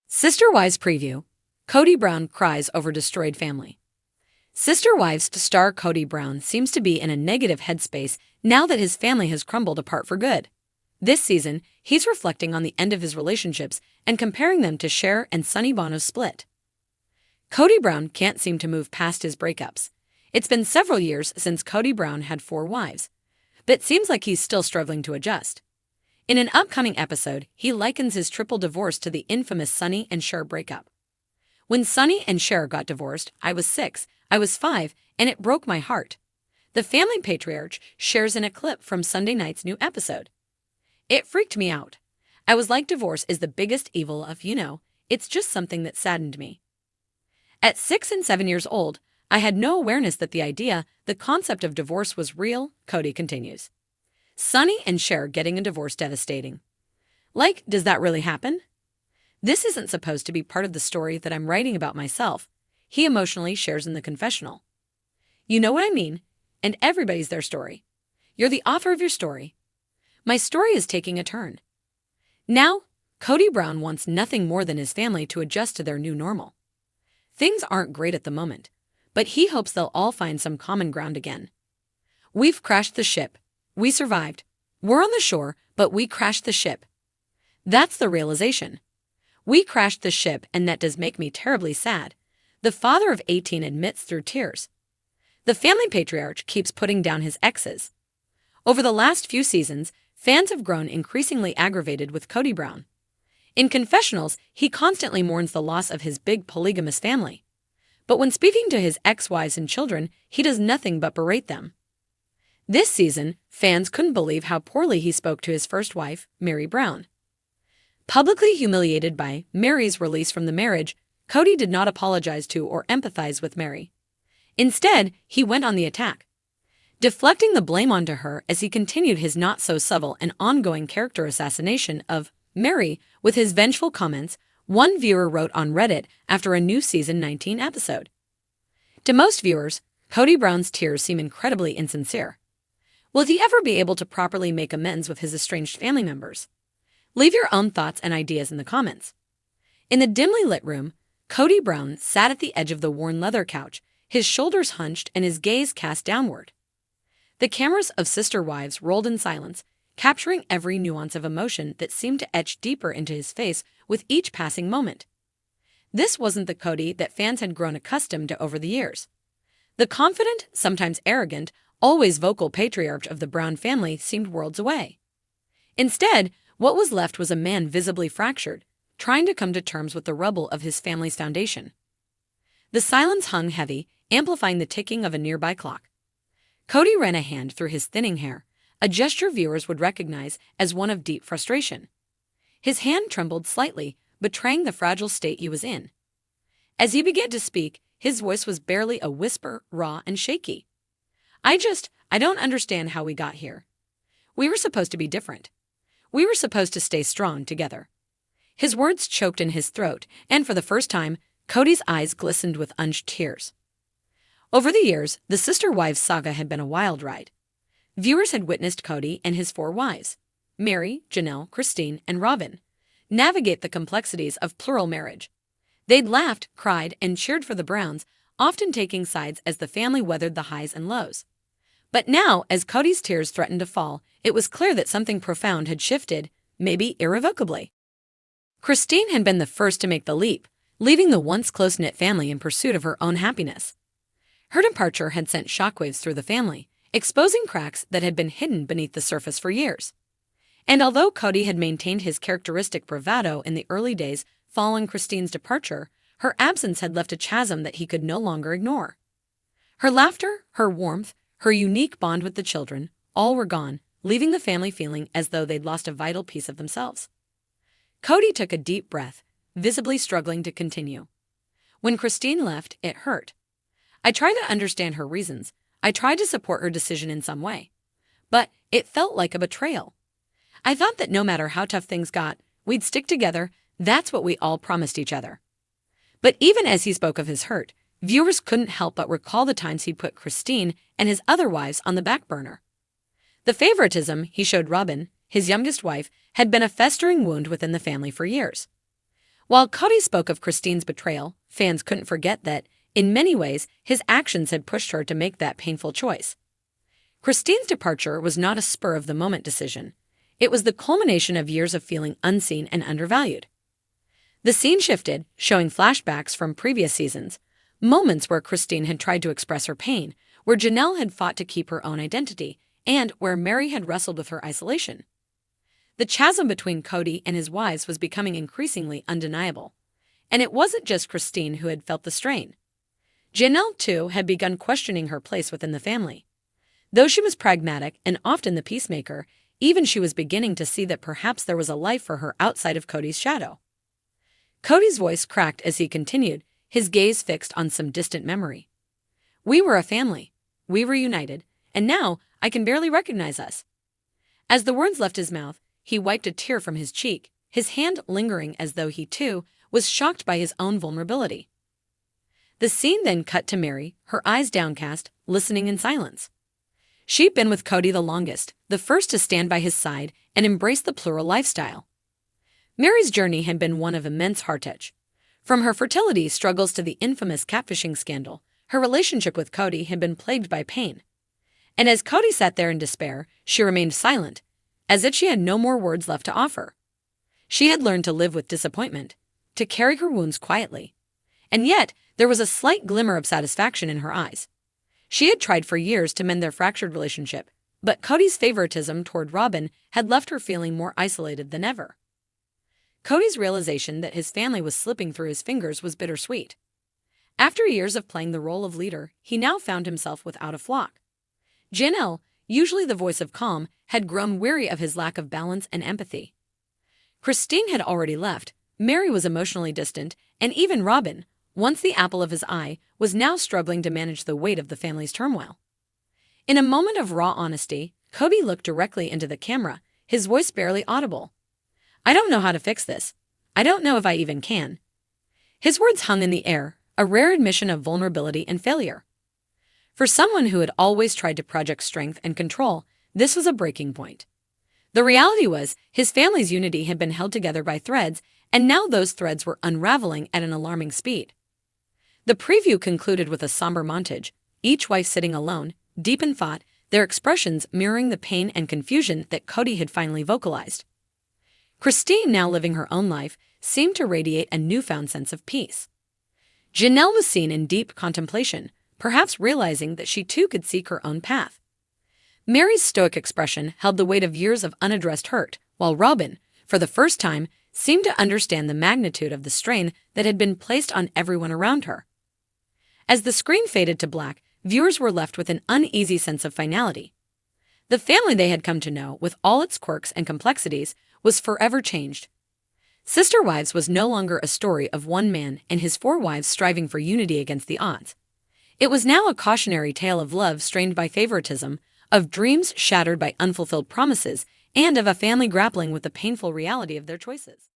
Sister Wives preview. Kody Brown cries over destroyed family. Sister Wives star Kody Brown seems to be in a negative headspace now that his family has crumbled apart for good. This season, he's reflecting on the end of his relationships and comparing them to Cher and Sonny Bono's split. Kody Brown can't seem to move past his breakups. It's been several years since Kody Brown had 4 wives, but it seems like he's still struggling to adjust. In an upcoming episode, he likens his triple divorce to the infamous Sonny and Cher breakup. When Sonny and Cher got divorced, I was 6, I was 5, and it broke my heart. The family patriarch shares in a clip from Sunday night's new episode. It freaked me out. I was like, divorce is the biggest evil of, it's just something that saddened me. At 6 and 7 years old, I had no awareness that the concept of divorce was real, Kody continues. Sonny and Cher getting a divorce devastating. Like, does that really happen? This isn't supposed to be part of the story that I'm writing about myself, he emotionally shares in the confessional. You know what I mean? And everybody's their story. You're the author of your story. My story is taking a turn. Now, Kody Brown wants nothing more than his family to adjust to their new normal. Things aren't great at the moment, but he hopes they'll all find some common ground again. We've crashed the ship. We survived. We're on the shore, but we crashed the ship. That's the realization. We crashed the ship, and that does make me terribly sad, the father of 18 admits through tears. The family patriarch keeps putting down his exes. Over the last few seasons, fans have grown increasingly aggravated with Kody Brown. In confessionals, he constantly mourns the loss of his big polygamous family. But when speaking to his ex-wives and children, he does nothing but berate them. This season, fans couldn't believe how poorly he spoke to his first wife, Meri Brown. Publicly humiliated by Meri's release from the marriage, Kody did not apologize to or empathize with Meri. Instead, he went on the attack, deflecting the blame onto her as he continued his not-so-subtle and ongoing character assassination of Meri with his vengeful comments, one viewer wrote on Reddit after a new season 19 episode. To most viewers, Kody Brown's tears seem incredibly insincere. Will he ever be able to properly make amends with his estranged family members? Leave your own thoughts and ideas in the comments. In the dimly lit room, Kody Brown sat at the edge of the worn leather couch, his shoulders hunched and his gaze cast downward. The cameras of Sister Wives rolled in silence, capturing every nuance of emotion that seemed to etch deeper into his face with each passing moment. This wasn't the Kody that fans had grown accustomed to over the years. The confident, sometimes arrogant, always vocal patriarch of the Brown family seemed worlds away. Instead, what was left was a man visibly fractured, trying to come to terms with the rubble of his family's foundation. The silence hung heavy, amplifying the ticking of a nearby clock. Kody ran a hand through his thinning hair, a gesture viewers would recognize as one of deep frustration. His hand trembled slightly, betraying the fragile state he was in. As he began to speak, his voice was barely a whisper, raw and shaky. I don't understand how we got here. We were supposed to be different. We were supposed to stay strong together. His words choked in his throat, and for the first time, Kody's eyes glistened with unshed tears. Over the years, the Sister Wives saga had been a wild ride. Viewers had witnessed Kody and his 4 wives, Meri, Janelle, Cristin, and Robin, navigate the complexities of plural marriage. They'd laughed, cried, and cheered for the Browns, often taking sides as the family weathered the highs and lows. But now, as Kody's tears threatened to fall, it was clear that something profound had shifted, maybe irrevocably. Cristin had been the first to make the leap, leaving the once close-knit family in pursuit of her own happiness. Her departure had sent shockwaves through the family, exposing cracks that had been hidden beneath the surface for years. And although Kody had maintained his characteristic bravado in the early days following Cristin's departure, her absence had left a chasm that he could no longer ignore. Her laughter, her warmth, her unique bond with the children, all were gone, leaving the family feeling as though they'd lost a vital piece of themselves. Kody took a deep breath, visibly struggling to continue. When Cristin left, it hurt. I tried to understand her reasons. I tried to support her decision in some way. But it felt like a betrayal. I thought that no matter how tough things got, we'd stick together. That's what we all promised each other. But even as he spoke of his hurt, viewers couldn't help but recall the times he'd put Cristin and his other wives on the back burner. The favoritism he showed Robin, his youngest wife, had been a festering wound within the family for years. While Kody spoke of Cristin's betrayal, fans couldn't forget that, in many ways, his actions had pushed her to make that painful choice. Cristin's departure was not a spur-of-the-moment decision. It was the culmination of years of feeling unseen and undervalued. The scene shifted, showing flashbacks from previous seasons, moments where Cristin had tried to express her pain, where Janelle had fought to keep her own identity, and where Meri had wrestled with her isolation. The chasm between Kody and his wives was becoming increasingly undeniable. And it wasn't just Cristin who had felt the strain. Janelle, too, had begun questioning her place within the family. Though she was pragmatic and often the peacemaker, even she was beginning to see that perhaps there was a life for her outside of Kody's shadow. Kody's voice cracked as he continued, his gaze fixed on some distant memory. "We were a family. We were united, and now I can barely recognize us." As the words left his mouth, he wiped a tear from his cheek, his hand lingering as though he, too, was shocked by his own vulnerability. The scene then cut to Meri, her eyes downcast, listening in silence. She'd been with Kody the longest, the first to stand by his side and embrace the plural lifestyle. Meri's journey had been one of immense heartache. From her fertility struggles to the infamous catfishing scandal, her relationship with Kody had been plagued by pain. And as Kody sat there in despair, she remained silent, as if she had no more words left to offer. She had learned to live with disappointment, to carry her wounds quietly. And yet, there was a slight glimmer of satisfaction in her eyes. She had tried for years to mend their fractured relationship, but Kody's favoritism toward Robin had left her feeling more isolated than ever. Kody's realization that his family was slipping through his fingers was bittersweet. After years of playing the role of leader, he now found himself without a flock. Janelle, usually the voice of calm, had grown weary of his lack of balance and empathy. Cristin had already left, Meri was emotionally distant, and even Robin, once the apple of his eye, was now struggling to manage the weight of the family's turmoil. In a moment of raw honesty, Kody looked directly into the camera, his voice barely audible. "I don't know how to fix this. I don't know if I even can." His words hung in the air, a rare admission of vulnerability and failure. For someone who had always tried to project strength and control, this was a breaking point. The reality was, his family's unity had been held together by threads, and now those threads were unraveling at an alarming speed. The preview concluded with a somber montage, each wife sitting alone, deep in thought, their expressions mirroring the pain and confusion that Kody had finally vocalized. Cristin, now living her own life, seemed to radiate a newfound sense of peace. Janelle was seen in deep contemplation, perhaps realizing that she too could seek her own path. Meri's stoic expression held the weight of years of unaddressed hurt, while Robin, for the first time, seemed to understand the magnitude of the strain that had been placed on everyone around her. As the screen faded to black, viewers were left with an uneasy sense of finality. The family they had come to know, with all its quirks and complexities, was forever changed. Sister Wives was no longer a story of one man and his 4 wives striving for unity against the odds. It was now a cautionary tale of love strained by favoritism, of dreams shattered by unfulfilled promises, and of a family grappling with the painful reality of their choices.